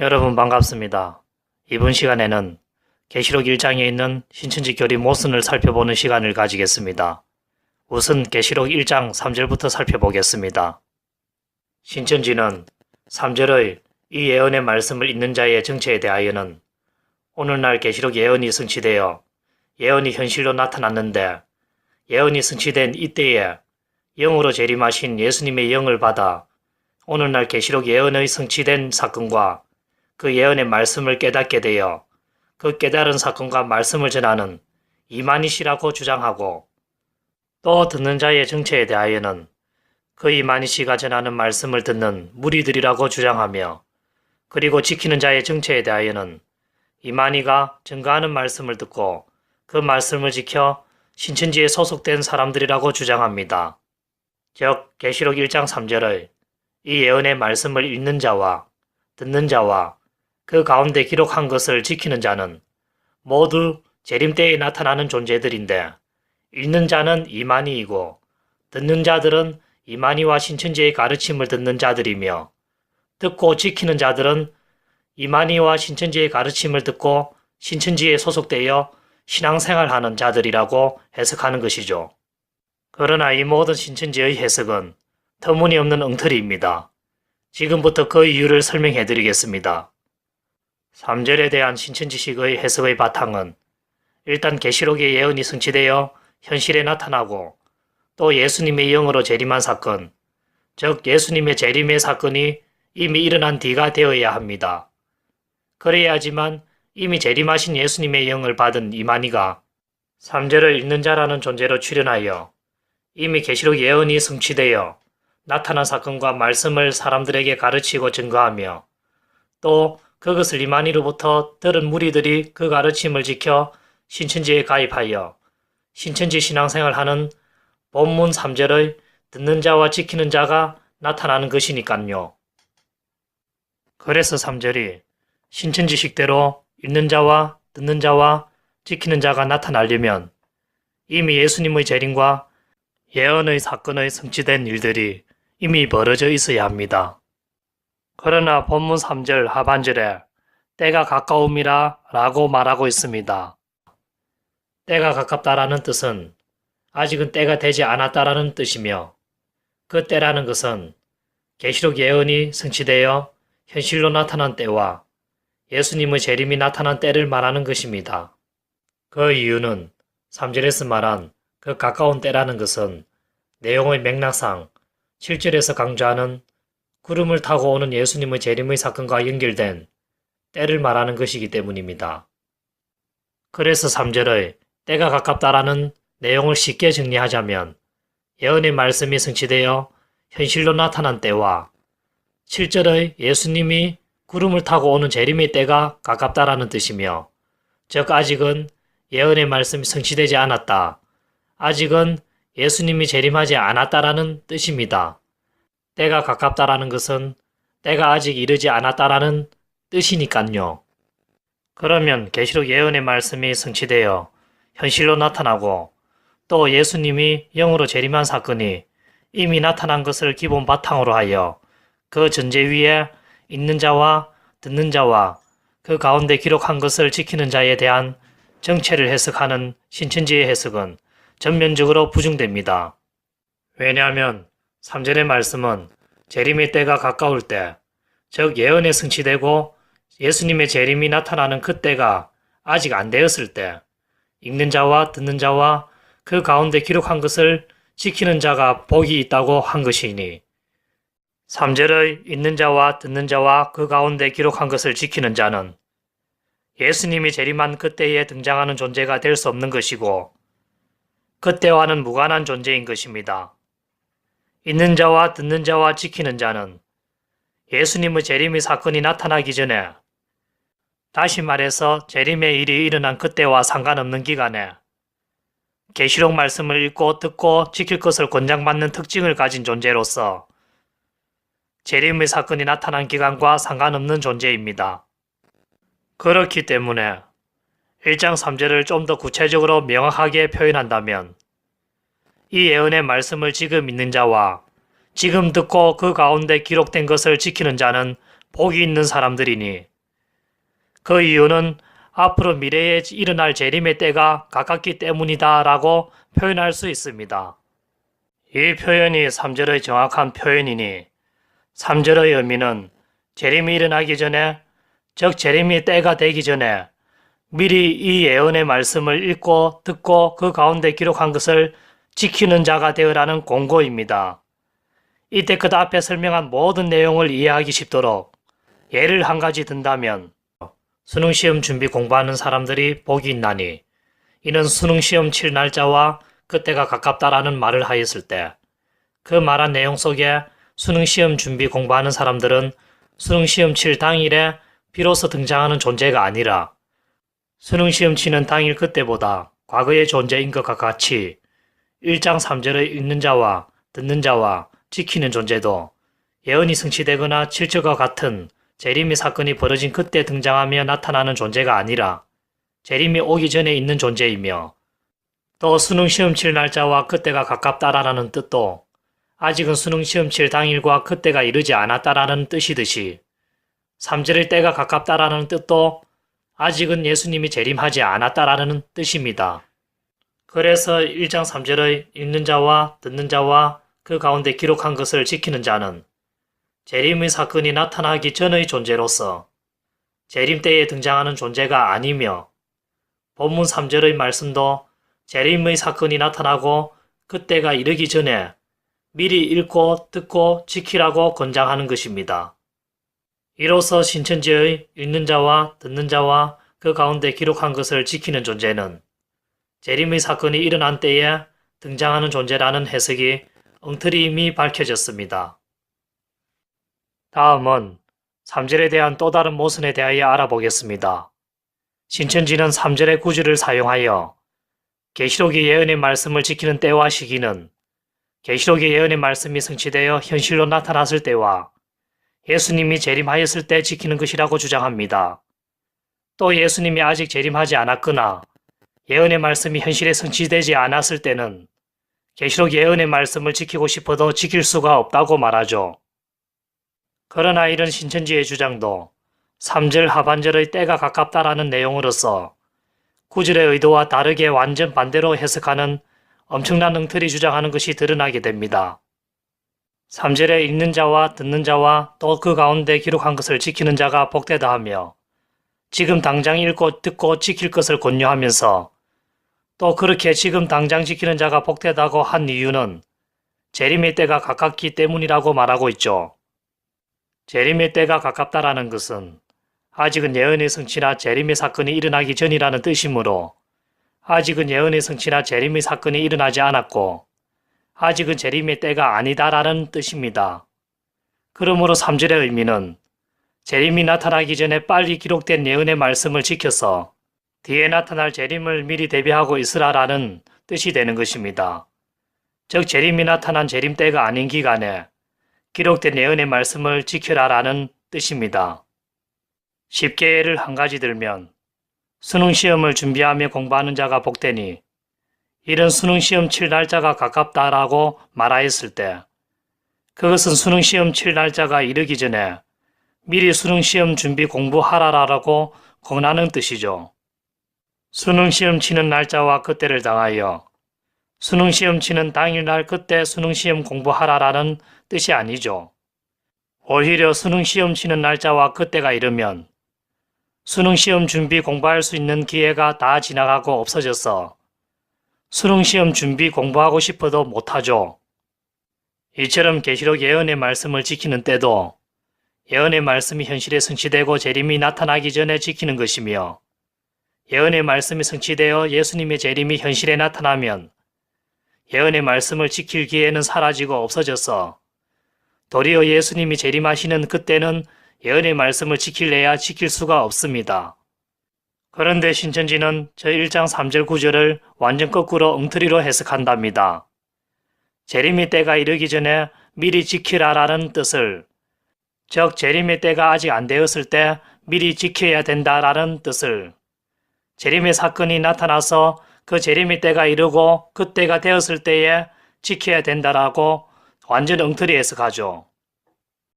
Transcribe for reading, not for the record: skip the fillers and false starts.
여러분 반갑습니다. 이번 시간에는 계시록 1장에 있는 신천지 교리 모순을 살펴보는 시간을 가지겠습니다. 우선 계시록 1장 3절부터 살펴보겠습니다. 신천지는 3절의 이 예언의 말씀을 읽는 자의 정체에 대하여는 오늘날 계시록 예언이 성취되어 예언이 현실로 나타났는데 예언이 성취된 이때에 영으로 재림하신 예수님의 영을 받아 오늘날 계시록 예언의 성취된 사건과 그 예언의 말씀을 깨닫게 되어 그 깨달은 사건과 말씀을 전하는 이만희씨라고 주장하고, 또 듣는 자의 정체에 대하여는 그 이만희씨가 전하는 말씀을 듣는 무리들이라고 주장하며, 그리고 지키는 자의 정체에 대하여는 이만희가 증거하는 말씀을 듣고 그 말씀을 지켜 신천지에 소속된 사람들이라고 주장합니다. 즉 계시록 1장 3절의 이 예언의 말씀을 읽는 자와 듣는 자와 그 가운데 기록한 것을 지키는 자는 모두 재림 때에 나타나는 존재들인데, 읽는 자는 이만희이고 듣는 자들은 이만희와 신천지의 가르침을 듣는 자들이며, 듣고 지키는 자들은 이만희와 신천지의 가르침을 듣고 신천지에 소속되어 신앙생활하는 자들이라고 해석하는 것이죠. 그러나 이 모든 신천지의 해석은 터무니없는 엉터리입니다. 지금부터 그 이유를 설명해 드리겠습니다. 3절에 대한 신천지식의 해석의 바탕은 일단 계시록의 예언이 성취되어 현실에 나타나고, 또 예수님의 영으로 재림한 사건, 즉 예수님의 재림의 사건이 이미 일어난 뒤가 되어야 합니다. 그래야지만 이미 재림하신 예수님의 영을 받은 이만희가 3절을 읽는 자라는 존재로 출현하여 이미 계시록 예언이 성취되어 나타난 사건과 말씀을 사람들에게 가르치고 증거하며, 또 그것을 이만희로부터 들은 무리들이 그 가르침을 지켜 신천지에 가입하여 신천지 신앙생활하는 본문 3절의 듣는 자와 지키는 자가 나타나는 것이니깐요. 그래서 3절이 신천지식대로 읽는 자와 듣는 자와 지키는 자가 나타나려면 이미 예수님의 재림과 예언의 사건의 성취된 일들이 이미 벌어져 있어야 합니다. 그러나 본문 3절 하반절에 때가 가까움이라 라고 말하고 있습니다. 때가 가깝다라는 뜻은 아직은 때가 되지 않았다라는 뜻이며, 그 때라는 것은 계시록 예언이 성취되어 현실로 나타난 때와 예수님의 재림이 나타난 때를 말하는 것입니다. 그 이유는 3절에서 말한 그 가까운 때라는 것은 내용의 맥락상 7절에서 강조하는 구름을 타고 오는 예수님의 재림의 사건과 연결된 때를 말하는 것이기 때문입니다. 그래서 3절의 때가 가깝다라는 내용을 쉽게 정리하자면 예언의 말씀이 성취되어 현실로 나타난 때와 7절의 예수님이 구름을 타고 오는 재림의 때가 가깝다라는 뜻이며, 즉 아직은 예언의 말씀이 성취되지 않았다, 아직은 예수님이 재림하지 않았다라는 뜻입니다. 때가 가깝다라는 것은 때가 아직 이르지 않았다라는 뜻이니깐요. 그러면 계시록 예언의 말씀이 성취되어 현실로 나타나고, 또 예수님이 영으로 재림한 사건이 이미 나타난 것을 기본 바탕으로 하여 그 전제 위에 읽는 자와 듣는 자와 그 가운데 기록한 것을 지키는 자에 대한 정체를 해석하는 신천지의 해석은 전면적으로 부정됩니다. 왜냐하면 3절의 말씀은 재림의 때가 가까울 때, 즉 예언에 성취되고 예수님의 재림이 나타나는 그 때가 아직 안 되었을 때 읽는 자와 듣는 자와 그 가운데 기록한 것을 지키는 자가 복이 있다고 한 것이니, 3절의 읽는 자와 듣는 자와 그 가운데 기록한 것을 지키는 자는 예수님이 재림한 그때에 등장하는 존재가 될 수 없는 것이고 그때와는 무관한 존재인 것입니다. 읽는 자와 듣는 자와 지키는 자는 예수님의 재림의 사건이 나타나기 전에, 다시 말해서 재림의 일이 일어난 그때와 상관없는 기간에 계시록 말씀을 읽고 듣고 지킬 것을 권장받는 특징을 가진 존재로서 재림의 사건이 나타난 기간과 상관없는 존재입니다. 그렇기 때문에 1장 3절을 좀 더 구체적으로 명확하게 표현한다면 이 예언의 말씀을 지금 읽는 자와 지금 듣고 그 가운데 기록된 것을 지키는 자는 복이 있는 사람들이니 그 이유는 앞으로 미래에 일어날 재림의 때가 가깝기 때문이다 라고 표현할 수 있습니다. 이 표현이 3절의 정확한 표현이니 3절의 의미는 재림이 일어나기 전에, 즉 재림의 때가 되기 전에 미리 이 예언의 말씀을 읽고 듣고 그 가운데 기록한 것을 지키는 자가 되으라는 공고입니다. 이때 그 앞에 설명한 모든 내용을 이해하기 쉽도록 예를 한 가지 든다면 수능시험 준비 공부하는 사람들이 복이 있나니 이는 수능시험 칠 날짜와 그때가 가깝다라는 말을 하였을 때 그 말한 내용 속에 수능시험 준비 공부하는 사람들은 수능시험 칠 당일에 비로소 등장하는 존재가 아니라 수능시험 치는 당일 그때보다 과거의 존재인 것과 같이 1장 3절의 읽는 자와 듣는 자와 지키는 존재도 예언이 성취되거나 칠절과 같은 재림의 사건이 벌어진 그때 등장하며 나타나는 존재가 아니라 재림이 오기 전에 있는 존재이며 또 수능시험 칠 날짜와 그때가 가깝다라는 뜻도 아직은 수능시험 칠 당일과 그때가 이르지 않았다라는 뜻이듯이 3절의 때가 가깝다라는 뜻도 아직은 예수님이 재림하지 않았다라는 뜻입니다. 그래서 1장 3절의 읽는 자와 듣는 자와 그 가운데 기록한 것을 지키는 자는 재림의 사건이 나타나기 전의 존재로서 재림 때에 등장하는 존재가 아니며 본문 3절의 말씀도 재림의 사건이 나타나고 그때가 이르기 전에 미리 읽고 듣고 지키라고 권장하는 것입니다. 이로써 신천지의 읽는 자와 듣는 자와 그 가운데 기록한 것을 지키는 존재는 재림의 사건이 일어난 때에 등장하는 존재라는 해석이 엉터리 이미 밝혀졌습니다. 다음은 3절에 대한 또 다른 모순에 대하여 알아보겠습니다. 신천지는 3절의 구절을 사용하여 계시록의 예언의 말씀을 지키는 때와 시기는 계시록의 예언의 말씀이 성취되어 현실로 나타났을 때와 예수님이 재림하였을 때 지키는 것이라고 주장합니다. 또 예수님이 아직 재림하지 않았거나 예언의 말씀이 현실에 성취되지 않았을 때는 계시록 예언의 말씀을 지키고 싶어도 지킬 수가 없다고 말하죠. 그러나 이런 신천지의 주장도 3절 하반절의 때가 가깝다라는 내용으로서 9절의 의도와 다르게 완전 반대로 해석하는 엄청난 엉터리 주장하는 것이 드러나게 됩니다. 3절에 읽는 자와 듣는 자와 또 그 가운데 기록한 것을 지키는 자가 복되다 하며 지금 당장 읽고 듣고 지킬 것을 권유하면서 또 그렇게 지금 당장 지키는 자가 복되다고 한 이유는 재림의 때가 가깝기 때문이라고 말하고 있죠. 재림의 때가 가깝다라는 것은 아직은 예언의 성취나 재림의 사건이 일어나기 전이라는 뜻이므로 아직은 예언의 성취나 재림의 사건이 일어나지 않았고 아직은 재림의 때가 아니다라는 뜻입니다. 그러므로 3절의 의미는 재림이 나타나기 전에 빨리 기록된 예언의 말씀을 지켜서 뒤에 나타날 재림을 미리 대비하고 있으라라는 뜻이 되는 것입니다. 즉 재림이 나타난 재림 때가 아닌 기간에 기록된 예언의 말씀을 지켜라라는 뜻입니다. 쉽게 예를 한 가지 들면 수능시험을 준비하며 공부하는 자가 복되니 이런 수능시험 칠 날짜가 가깝다라고 말하였을 때 그것은 수능시험 칠 날짜가 이르기 전에 미리 수능시험 준비 공부하라라고 권하는 뜻이죠. 수능시험 치는 날짜와 그때를 당하여 수능시험 치는 당일날 그때 수능시험 공부하라라는 뜻이 아니죠. 오히려 수능시험 치는 날짜와 그때가 이르면 수능시험 준비 공부할 수 있는 기회가 다 지나가고 없어져서 수능시험 준비 공부하고 싶어도 못하죠. 이처럼 계시록 예언의 말씀을 지키는 때도 예언의 말씀이 현실에 성취되고 재림이 나타나기 전에 지키는 것이며 예언의 말씀이 성취되어 예수님의 재림이 현실에 나타나면 예언의 말씀을 지킬 기회는 사라지고 없어져서 도리어 예수님이 재림하시는 그때는 예언의 말씀을 지킬래야 지킬 수가 없습니다. 그런데 신천지는 저 1장 3절 9절을 완전 거꾸로 엉터리로 해석한답니다. 재림의 때가 이르기 전에 미리 지키라라는 뜻을, 즉 재림의 때가 아직 안 되었을 때 미리 지켜야 된다라는 뜻을, 재림의 사건이 나타나서 그 재림의 때가 이르고 그때가 되었을 때에 지켜야 된다라고 완전 엉터리 해석하죠.